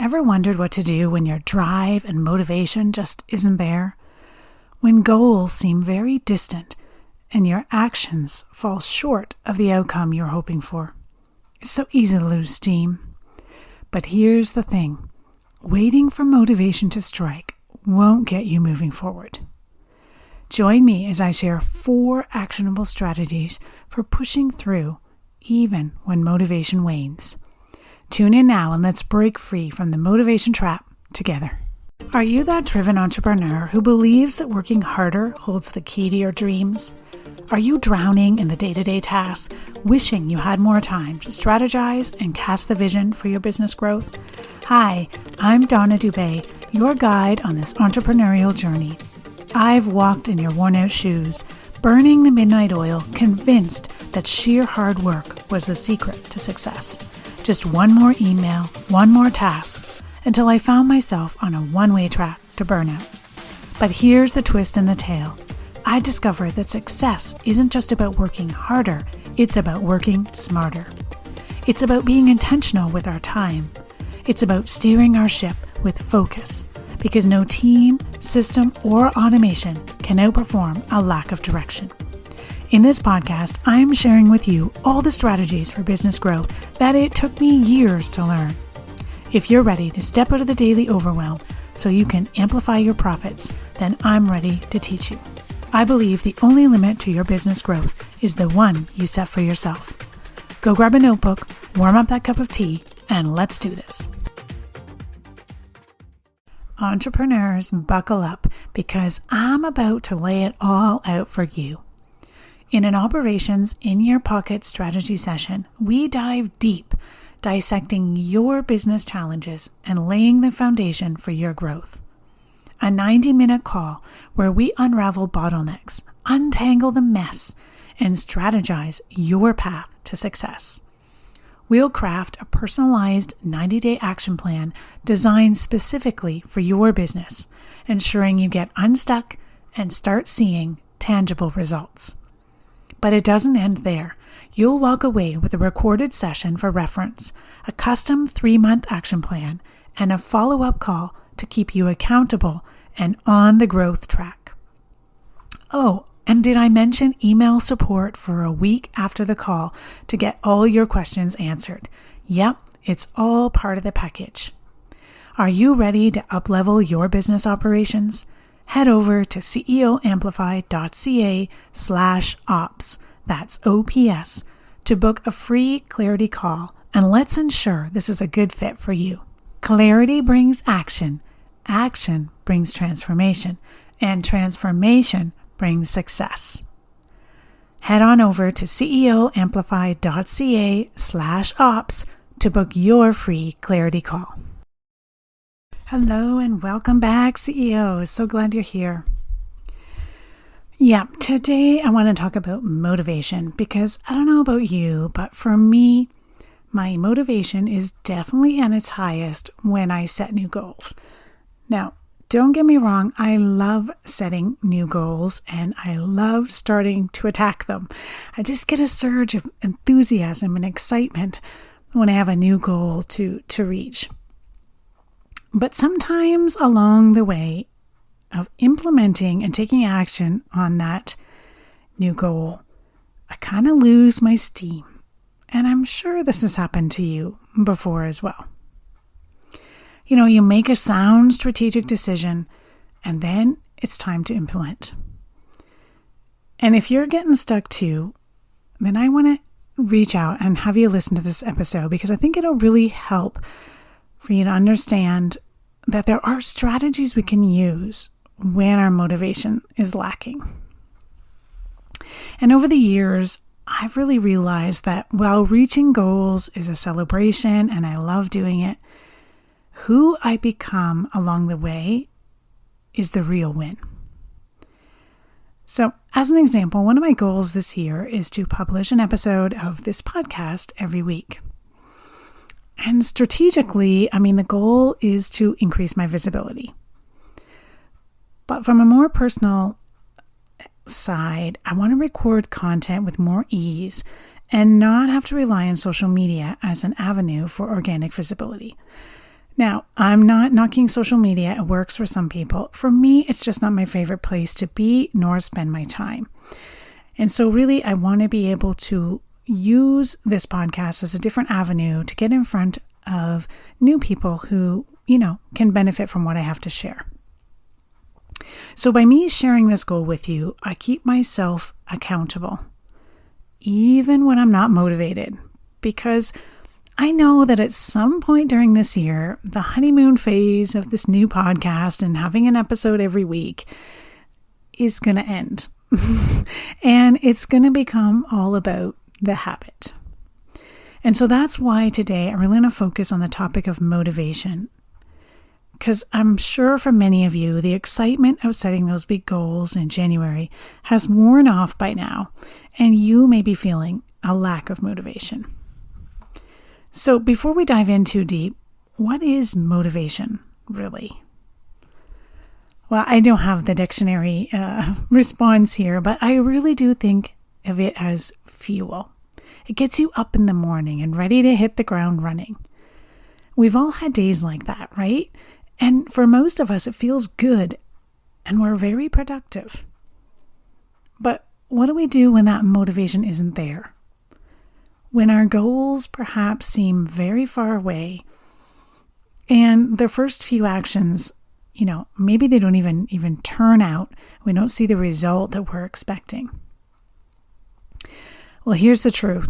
Ever wondered what to do when your drive and motivation just isn't there? When goals seem very distant and your actions fall short of the outcome you're hoping for? It's so easy to lose steam. But here's the thing. Waiting for motivation to strike won't get you moving forward. Join me as I share 4 actionable strategies for pushing through even when motivation wanes. Tune in now and let's break free from the motivation trap together. Are you that driven entrepreneur who believes that working harder holds the key to your dreams? Are you drowning in the day-to-day tasks, wishing you had more time to strategize and cast the vision for your business growth? Hi, I'm Donna Dubé, your guide on this entrepreneurial journey. I've walked in your worn-out shoes, burning the midnight oil, convinced that sheer hard work was the secret to success. Just one more email, one more task, until I found myself on a one-way track to burnout. But here's the twist in the tale. I discovered that success isn't just about working harder, it's about working smarter. It's about being intentional with our time. It's about steering our ship with focus, because no team, system, or automation can outperform a lack of direction. In this podcast, I'm sharing with you all the strategies for business growth that it took me years to learn. If you're ready to step out of the daily overwhelm so you can amplify your profits, then I'm ready to teach you. I believe the only limit to your business growth is the one you set for yourself. Go grab a notebook, warm up that cup of tea, and let's do this. Entrepreneurs, buckle up because I'm about to lay it all out for you. In an Operations in Your Pocket strategy session, we dive deep, dissecting your business challenges and laying the foundation for your growth. A 90-minute call where we unravel bottlenecks, untangle the mess, and strategize your path to success. We'll craft a personalized 90-day action plan designed specifically for your business, ensuring you get unstuck and start seeing tangible results. But it doesn't end there. You'll walk away with a recorded session for reference, a custom 3-month action plan, and a follow-up call to keep you accountable and on the growth track. Oh, and did I mention email support for a week after the call to get all your questions answered? Yep, it's all part of the package. Are you ready to uplevel your business operations? Head over to ceoamplify.ca/ops, that's OPS, to book a free clarity call, and let's ensure this is a good fit for you. Clarity brings action, action brings transformation, and transformation brings success. Head on over to ceoamplify.ca/ops to book your free clarity call. Hello and welcome back, CEOs. So glad you're here. Yeah, today I want to talk about motivation because I don't know about you, but for me, my motivation is definitely at its highest when I set new goals. Now, don't get me wrong, I love setting new goals and I love starting to attack them. I just get a surge of enthusiasm and excitement when I have a new goal to reach. But sometimes along the way of implementing and taking action on that new goal, I kind of lose my steam. And I'm sure this has happened to you before as well. You know, you make a sound strategic decision and then it's time to implement. And if you're getting stuck too, then I want to reach out and have you listen to this episode because I think it'll really help for you to understand that there are strategies we can use when our motivation is lacking. And over the years, I've really realized that while reaching goals is a celebration and I love doing it, who I become along the way is the real win. So, as an example, one of my goals this year is to publish an episode of this podcast every week. And strategically, the goal is to increase my visibility. But from a more personal side, I want to record content with more ease and not have to rely on social media as an avenue for organic visibility. Now, I'm not knocking social media. It works for some people. For me, it's just not my favorite place to be nor spend my time. And so really, I want to be able to use this podcast as a different avenue to get in front of new people who, can benefit from what I have to share. So by me sharing this goal with you, I keep myself accountable, even when I'm not motivated, because I know that at some point during this year, the honeymoon phase of this new podcast and having an episode every week is going to end. And it's going to become all about the habit. And so that's why today I'm really going to focus on the topic of motivation. Because I'm sure for many of you, the excitement of setting those big goals in January has worn off by now, and you may be feeling a lack of motivation. So before we dive in too deep, what is motivation really? Well, I don't have the dictionary response here, but I really do think of it as fuel. It gets you up in the morning and ready to hit the ground running. We've all had days like that, right? And for most of us, it feels good and we're very productive. But what do we do when that motivation isn't there? When our goals perhaps seem very far away and the first few actions, maybe they don't even turn out. We don't see the result that we're expecting. Well, here's the truth.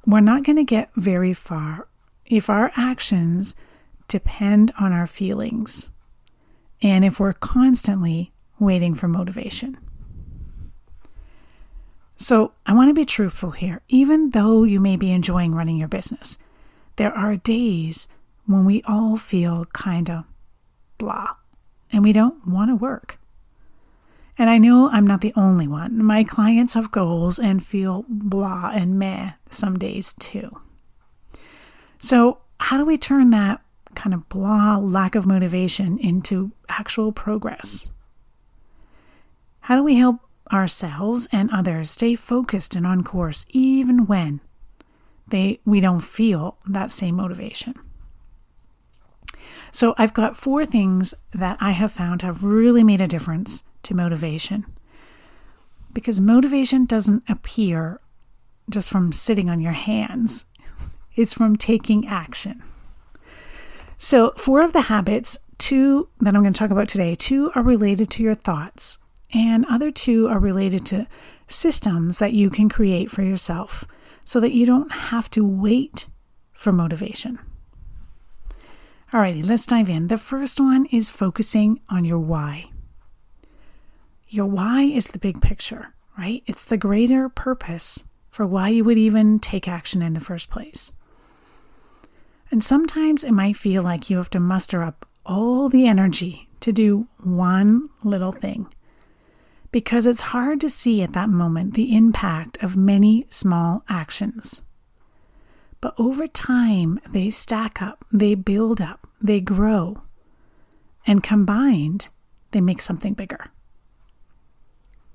We're not going to get very far if our actions depend on our feelings and if we're constantly waiting for motivation. So I want to be truthful here. Even though you may be enjoying running your business, there are days when we all feel kind of blah and we don't want to work. And I know I'm not the only one. My clients have goals and feel blah and meh some days too. So how do we turn that kind of blah, lack of motivation into actual progress? How do we help ourselves and others stay focused and on course even when we don't feel that same motivation? So I've got 4 things that I have found have really made a difference to motivation. Because motivation doesn't appear just from sitting on your hands. It's from taking action. So 4 of the habits, 2 that I'm going to talk about today, 2 are related to your thoughts, and other 2 are related to systems that you can create for yourself so that you don't have to wait for motivation. Alrighty, let's dive in. The first one is focusing on your why. Your why is the big picture, right? It's the greater purpose for why you would even take action in the first place. And sometimes it might feel like you have to muster up all the energy to do one little thing, because it's hard to see at that moment the impact of many small actions. But over time, they stack up, they build up, they grow, and combined, they make something bigger.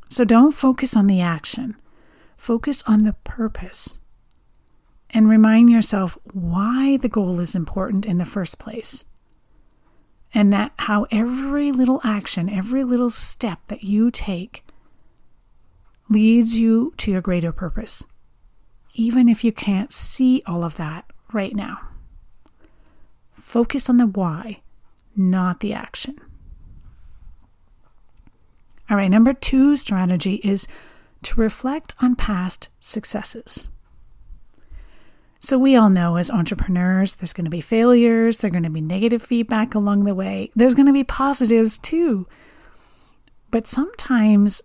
So don't focus on the action, focus on the purpose, and remind yourself why the goal is important in the first place. And that how every little action, every little step that you take leads you to your greater purpose, even if you can't see all of that right now. Focus on the why, not the action. All right, number 2 strategy is to reflect on past successes. So we all know as entrepreneurs, there's going to be failures, there's going to be negative feedback along the way. There's going to be positives too. But sometimes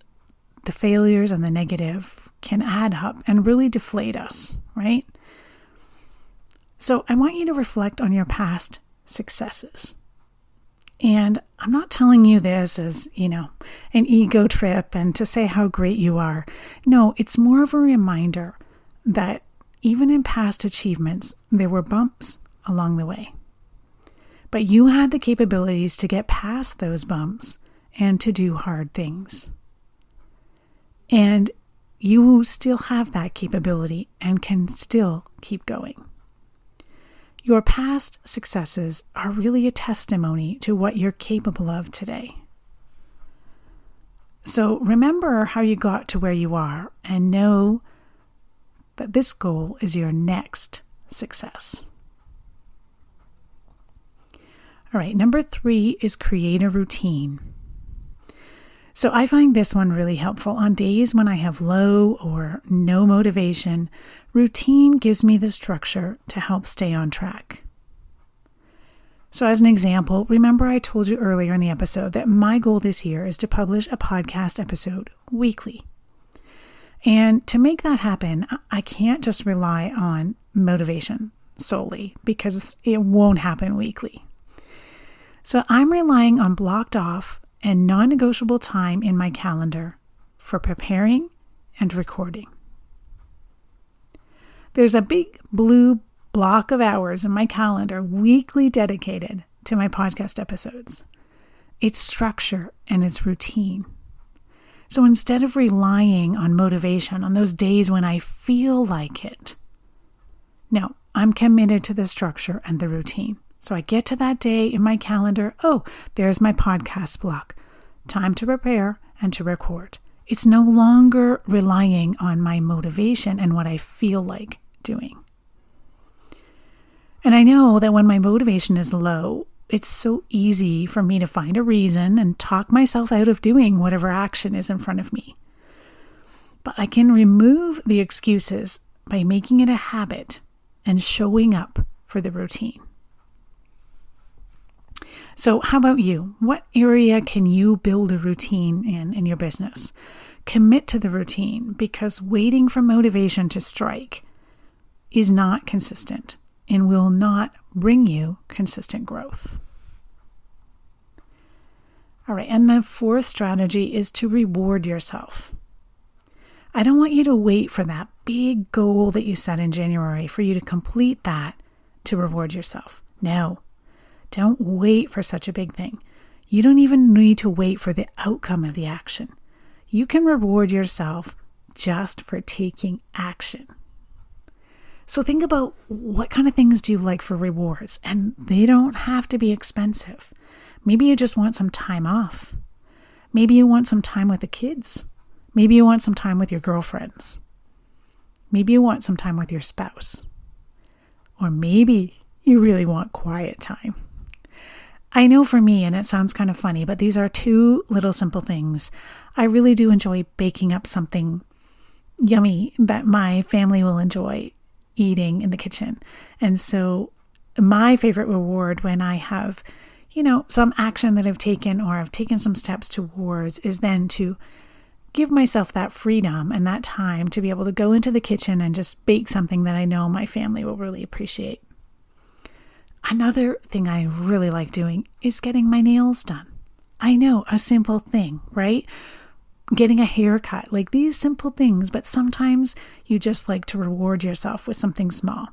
the failures and the negative can add up and really deflate us, right? So I want you to reflect on your past successes. And I'm not telling you this as, an ego trip and to say how great you are. No, it's more of a reminder that even in past achievements, there were bumps along the way. But you had the capabilities to get past those bumps and to do hard things. And you still have that capability and can still keep going. Your past successes are really a testimony to what you're capable of today. So remember how you got to where you are and know that this goal is your next success. All right, number 3 is create a routine. So I find this one really helpful. On days when I have low or no motivation, routine gives me the structure to help stay on track. So as an example, remember I told you earlier in the episode that my goal this year is to publish a podcast episode weekly. And to make that happen, I can't just rely on motivation solely because it won't happen weekly. So I'm relying on blocked off and non-negotiable time in my calendar for preparing and recording. There's a big blue block of hours in my calendar weekly dedicated to my podcast episodes. It's structure and it's routine. So instead of relying on motivation on those days when I feel like it, no, I'm committed to the structure and the routine. So I get to that day in my calendar, oh, there's my podcast block. Time to prepare and to record. It's no longer relying on my motivation and what I feel like doing. And I know that when my motivation is low, it's so easy for me to find a reason and talk myself out of doing whatever action is in front of me. But I can remove the excuses by making it a habit and showing up for the routine. So how about you? What area can you build a routine in your business? Commit to the routine because waiting for motivation to strike is not consistent and will not bring you consistent growth. All right, and the 4th strategy is to reward yourself. I don't want you to wait for that big goal that you set in January for you to complete that to reward yourself. No. Don't wait for such a big thing. You don't even need to wait for the outcome of the action. You can reward yourself just for taking action. So think about what kind of things do you like for rewards, and they don't have to be expensive. Maybe you just want some time off. Maybe you want some time with the kids. Maybe you want some time with your girlfriends. Maybe you want some time with your spouse. Or maybe you really want quiet time. I know for me, and it sounds kind of funny, but these are 2 little simple things. I really do enjoy baking up something yummy that my family will enjoy eating in the kitchen. And so my favorite reward when I have, some action that I've taken or I've taken some steps towards is then to give myself that freedom and that time to be able to go into the kitchen and just bake something that I know my family will really appreciate. Another thing I really like doing is getting my nails done. I know, a simple thing, right? Getting a haircut, like these simple things, but sometimes you just like to reward yourself with something small.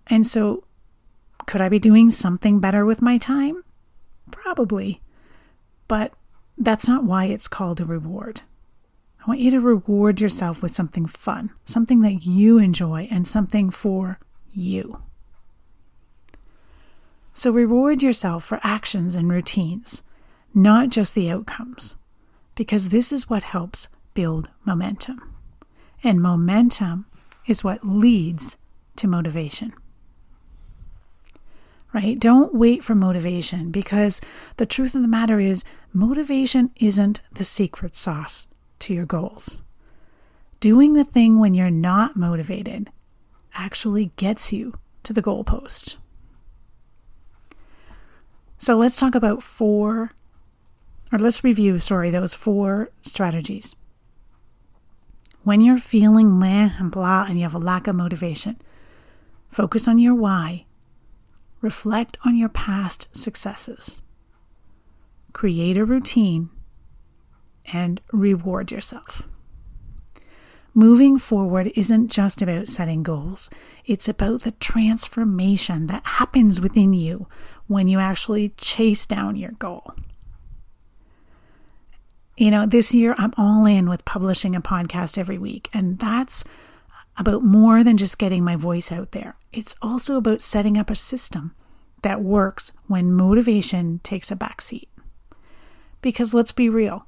And so, could I be doing something better with my time? Probably. But that's not why it's called a reward. I want you to reward yourself with something fun, something that you enjoy, and something for you. So reward yourself for actions and routines, not just the outcomes, because this is what helps build momentum. And momentum is what leads to motivation. Right? Don't wait for motivation, because the truth of the matter is motivation isn't the secret sauce to your goals. Doing the thing when you're not motivated actually gets you to the goalpost. So let's talk about let's review those 4 strategies. When you're feeling meh and blah and you have a lack of motivation, focus on your why. Reflect on your past successes. Create a routine and reward yourself. Moving forward isn't just about setting goals. It's about the transformation that happens within you when you actually chase down your goal. This year I'm all in with publishing a podcast every week, and that's about more than just getting my voice out there. It's also about setting up a system that works when motivation takes a backseat. Because let's be real,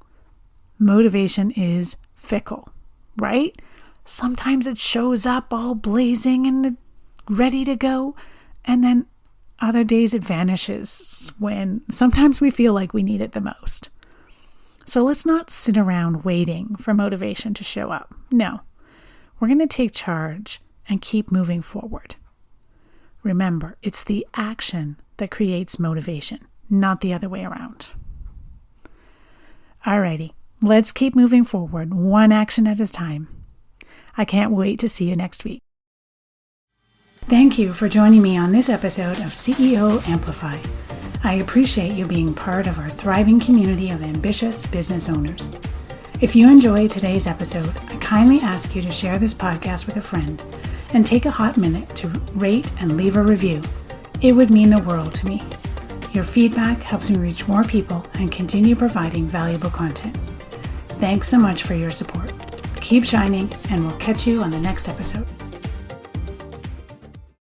motivation is fickle, right? Sometimes it shows up all blazing and ready to go, and then other days it vanishes when sometimes we feel like we need it the most. So let's not sit around waiting for motivation to show up. No, we're going to take charge and keep moving forward. Remember, it's the action that creates motivation, not the other way around. Alrighty, let's keep moving forward, one action at a time. I can't wait to see you next week. Thank you for joining me on this episode of CEO Amplify. I appreciate you being part of our thriving community of ambitious business owners. If you enjoyed today's episode, I kindly ask you to share this podcast with a friend and take a hot minute to rate and leave a review. It would mean the world to me. Your feedback helps me reach more people and continue providing valuable content. Thanks so much for your support. Keep shining, and we'll catch you on the next episode.